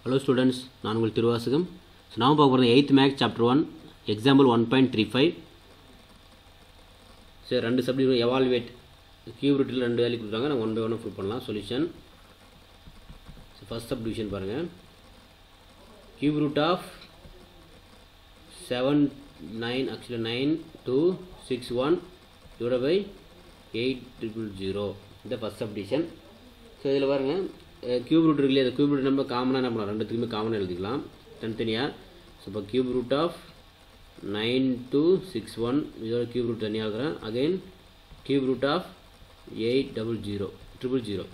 Hello students, நான் உங்கள் Thiruvasagam. So now பார்க்க போகிறது 8th Maths Chapter 1 Example 1.35. சரி, ரெண்டு சப்ஜெக்ட் எவால்வேட் கியூப் ரூட்டில் ரெண்டு வேல்யூ கொடுத்தாங்க. நான் 1 by 1 ஃபுல் பண்ணலாம். சொல்யூஷன். ஸோ ஃபஸ்ட் சப்டிவிஷன் பாருங்கள். Cube root of 7 9 actually 9 2 6 1 divide by 8 000. இந்த ஃபஸ்ட் சப்டிவிஷன். ஸோ இதில் பாருங்கள், கியூப் ரூட் இருக்கு இல்லையா, அந்த கியூப் ரூட் நம்ம காமனாக என்ன பண்ணலாம், ரெண்டுத்துக்குமே காமனாக எழுதிக்கலாம் தனித்தனியாக. ஸோ இப்போ கியூப் ரூட் ஆஃப் 9 2 6 1 இதோட கியூப் ரூட் தனியாக எழுதுகிறேன். Again cube root of 8 0 000.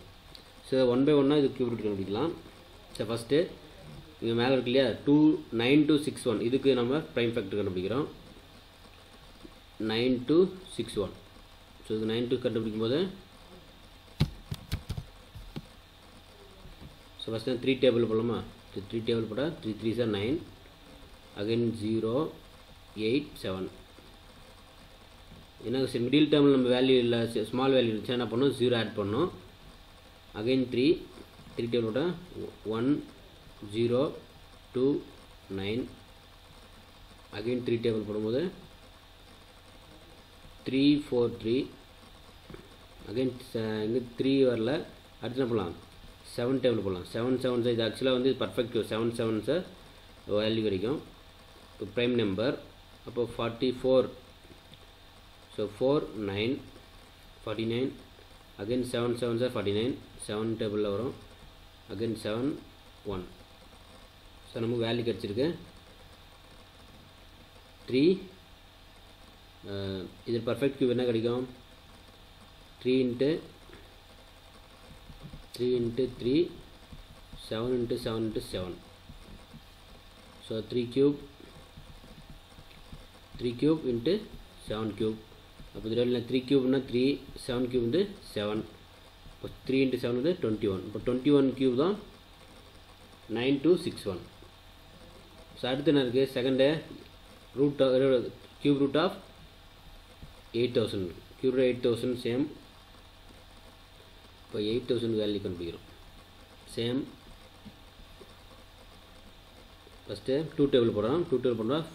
So 1 by 1 இது கியூப் ரூட் கண்டுபிடிக்கலாம். ஸோ ஃபஸ்ட்டு இங்கே மேலே இருக்கு இல்லையா 2 9 2 6 1 இதுக்கு நம்ம ப்ரைம் ஃபேக்டர் கண்டுபிடிக்கிறோம். 9 2 6 1. ஸோ இது 9 2 கண்டுபிடிக்கும் போது ஸோ ஃபஸ்ட்டு 3 டேபிள் போடலாமா. 3 டேபிள் போட்டால் 3 3 சார் 9 அகைன் 0 8 7. ஏன்னா மிடில் டேர்மில் நம்ம வேல்யூ இல்லை, ஸ்மால் வேல்யூ இருந்துச்சு, என்ன பண்ணோம் 0 ஆட் பண்ணோம். அகைன் 3 டேபிள் போட்டால் 1 0 2 9 அகைன் 3 டேபிள் போடும்போது 3 4 3 அகைன் இங்கே 3 வரல. அடுத்து என்ன பண்ணலாம் 7 டேபிள் போடலாம். 7 7 இது ஆக்சுவலாக வந்து பர்ஃபெக்ட் 7 7 வேல்யூ கிடைக்கும் ப்ரைம் நம்பர். அப்போ 44. ஸோ 4 9 49 அகைன் 7 7 49 7 டேபிளில் வரும். அகைன் 7 1. ஸோ நமக்கு வேல்யூ கிடச்சிருக்கு 3. இது பர்ஃபெக்ட் கியூப் என்ன கிடைக்கும் 3 into 3 into 3 7 into 7 into 7. So 3 cube into 7 cube. அப்போ இதில் 3 cube-னா 3 7 cube into 7. இப்போ 3 into 7 வந்து 21. இப்போ 21 cube தான் 9 2 6 1. ஸோ அடுத்து என்ன இருக்குது second root cube root of 8000. Cube root 8000 same. இப்போ 8000 வேல்யூ கண்டுபிடிக்கிறோம். சேம் ஃபஸ்ட்டு 2 டேபிள் போடுறோம். 2 டேபிள் போட்டால்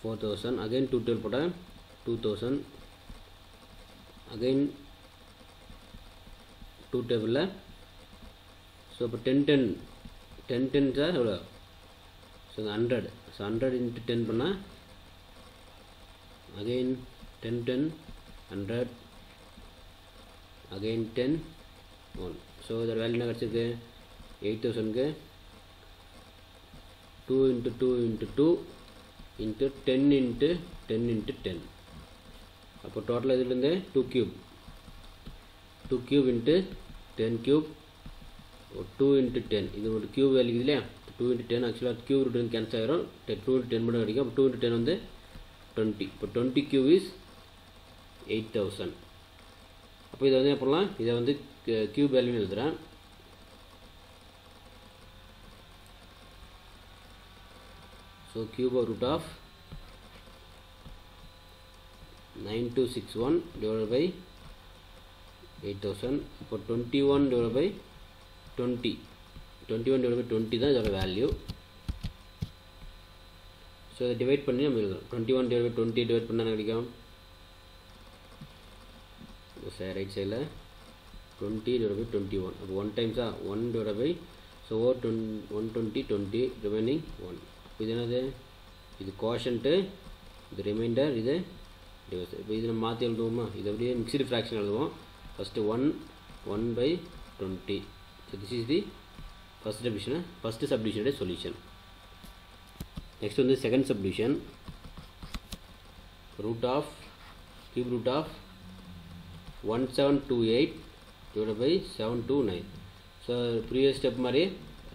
4000. அகைன் 2 டேபிள் போட்டால் 2000. அகைன் 2 டேபிளில் ஸோ இப்போ 10 10 10 10 சார் எவ்வளோ. ஸோ 100. ஸோ 100 into 10 பண்ணால் அகைன் 10 10 100 அகைன் 10 1. ஸோ இதோட வேல்யூ என்ன கிடச்சிருக்கு 8000க்கு 2 into 2 into 2 into 10 into 10 into 10. அப்போ டோட்டலாக இதுலேருந்து 2 cube into 10 cube 2 into 10. இது ஒரு கியூப் வேல்யூ இல்லையா. 2 into 10 ஆக்சுவலாக கியூப் ரூட் கேன்சல் ஆகிரும். 2 into 10 மட்டும் கிடைக்கும். 2 into 10 வந்து 20. இப்போ 20 cube is 8000. அப்போ இதை வந்து என்ன பண்ணலாம், இதை வந்து கியூப் வேல்யூன்னு எழுதுகிறேன். So cube root of 9261 divide by 8000. இப்போ 21 டிவைட் பை 20 21 டிவைட் பை 20 தான் இதோட வேல்யூ. ஸோ இதை டிவைட் பண்ணி நம்ம எழுதுகிறோம். 21 டிவைட் பை 20 டிவைட் பண்ணால் என்ன கிடைக்கும் ரைட் சைடில் 20 divided by 21. அப்போ 1 டைம்ஸா 1 divided by ஸோ 120 20 ரிமைனிங் 1. இது என்னது, இது கோஷன்ட்டு, இது ரிமைண்டர், இது டிவைஸ். இப்போ இது நம்ம மாற்றி எழுதுவோமா, இது அப்படியே மிக்ஸ்டு ஃப்ராக்ஷன் எழுதுவோம். First 1 by 20. So this is the first சப்டிவிஷனுடைய சொல்யூஷன். நெக்ஸ்ட் வந்து second subdivision. Cube root of 1728 divided by 729. So previous step மாதிரி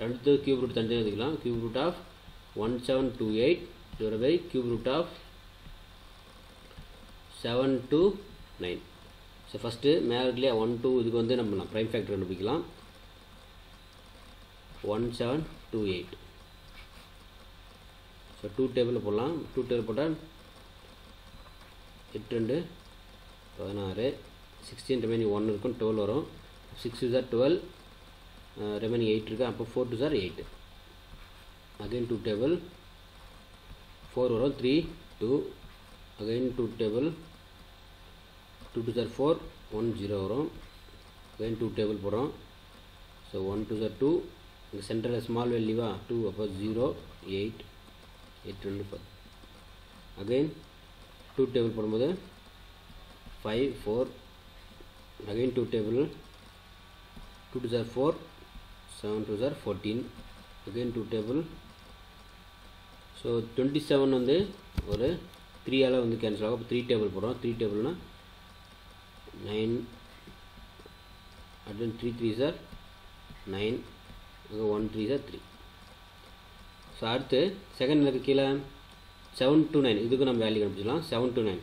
ரெண்டு கியூப் ரூட் தனியாக எழுதிக்கலாம். Cube root of 1728 divided by cube root of 729. So first மேலே இல்லையா 1 2 இதுக்கு வந்து நம்ம ப்ரைம் ஃபேக்டர் கண்டுபிடிக்கலாம். 1728. ஸோ 2 டேபிளில் போடலாம். 2 டேபிள் போட்டால் 8 2 16 16 ரிமைனிங் 1 இருக்கும் 12 வரும். 6 is 12 ரிமைனிங் 8 இருக்குது. அப்போ 4 2s are 8. அகைன் 2 டேபிள் 4 வரும், 3 2, அகைன் 2 டேபிள் 2 2s are 4, 1 0 வரும். அகைன் 2 டேபிள் போடுறோம். ஸோ 1 2s are 2, இந்த சென்டரில் ஸ்மால் வேல்யூவா 2, அப்போ 0 8 8 2 10. அகைன் 2 டேபிள் போடும்போது 5 4, again 2 table 2 2s are 4, 7 2s are 14, again 2 table. So 27 வந்து ஒரு 3 ஆல் வந்து கேன்சல் ஆகும். அப்போ 3 டேபிள் போடுறோம். 3 டேபிள்னா 9, again 3 3s are 9, 1 3s are 3. So அடுத்து செகண்ட் இதுக்கு கீழே 7 to 9, இதுக்கு நம்ம வேல்யூ கண்டுபிடிச்சலாம். 7 to 9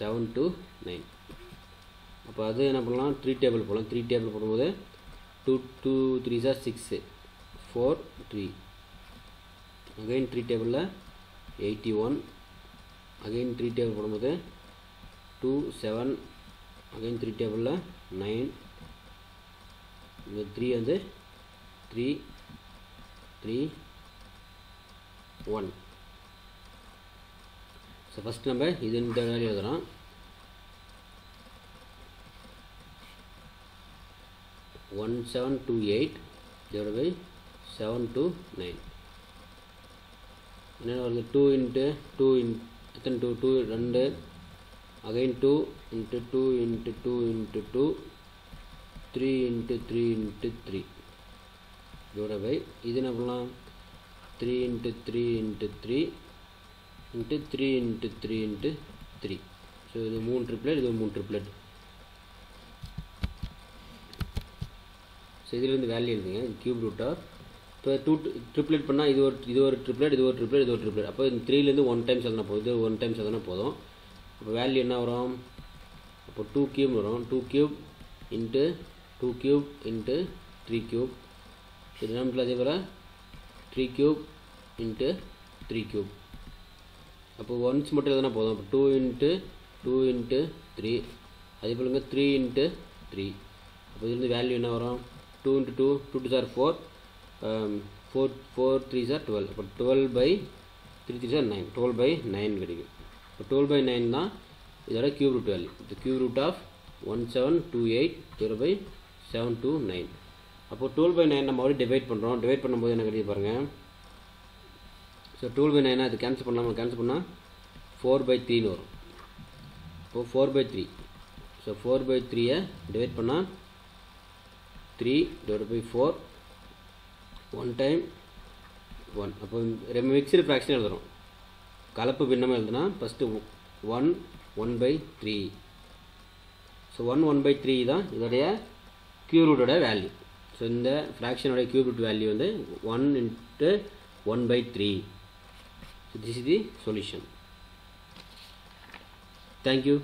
7 to 9. அப்போ அது என்ன பண்ணலாம், 3 டேபிள் போடலாம். 3 டேபிள் போடும்போது 2 2 3s are 6, 4 3, அகைன் 3 டேபிளில் 81, அகைன் 3 டேபிள் போடும்போது 2 7, அகைன் 3 டேபிளில் 9, இந்த 3 வந்து 3 3 1. ஸோ ஃபஸ்ட் நம்ம இது இந்த வேல்யூ எழுதுகிறோம். 1728 divided by 7 to 9. என்ன வருது, 2 into 2 எத்தனை 2 2 2, again 2 into 2 into 2 into 2, 3 into 3 into 3 divided by இது என்ன பண்ணலாம், 3 into 3 into 3 into 3 into 3 into 3. So இது 3 ட்ரிப்ளெட், இது 3 ட்ரிப்ளெட். ஸோ இதில் வந்து வேல்யூ எழுதுங்க. கியூப் ரூட் ஆஃப் இப்போ 2 ட்ரிப்ளெட் பண்ணால் இது ஒரு ட்ரிப்ளெட், இது ஒரு ட்ரிப்ளெட், இது ஒரு ட்ரிப்ளெட். அப்போ இந்த 3லேருந்து 1 டைம்ஸ் எதனா போதும், இது 1 டைம்ஸ் எதனா போதும். அப்போ வேல்யூ என்ன வரும், அப்போ 2 கியூப் வரும். 2 cube into 2 cube into 3 cube. இது நம்ம அதே போல் 3 கியூப் இன்ட்டு 3 கியூப். அப்போ ஒன்ஸ் மட்டும் எதனா போதும். அப்போ 2 இன்ட்டு 2 இன்ட்டு 3, அதே போல் 3 இன்ட்டு 3. அப்போ இது வந்து வேல்யூ என்ன வரும், 2 into 2, 2 2s are 4, 4 3s are 12. அப்போ 12 by 3 3s are 9, 12 by 9 கிடைக்கும். இப்போ 12 by 9 தான் இதோட கியூப் ரூட் வேல்யூ. இந்த cube root of 1728 divided by 7 to 9. அப்போ 12 by 9 நம்ம மறுபடியும் டிவைட் பண்ணுறோம். டிவைட் பண்ணும்போது என்ன கிடைக்கும் பாருங்கள். ஸோ 12 by 9 அது கேன்சல் பண்ணலாமா, கேன்சல் பண்ணால் 4 by 3 வரும். இப்போது 4 by 3. ஸோ 4 by 3-ஐ டிவைட் பண்ணால் 3 divided by 4, 1 time 1. அப்போ மிக்சடு ஃப்ராக்ஷன் எழுதுகிறோம். கலப்பு பின்னமாக எழுதுனா ஃபஸ்ட்டு 1 1 by 3. ஸோ 1 1 by 3 தான் இதோடைய கியூப் ரூட்டோட வேல்யூ. ஸோ இந்த ஃப்ராக்ஷனோட கியூப் ரூட் வேல்யூ வந்து 1 into 1 by 3. So this is the solution. Thank you.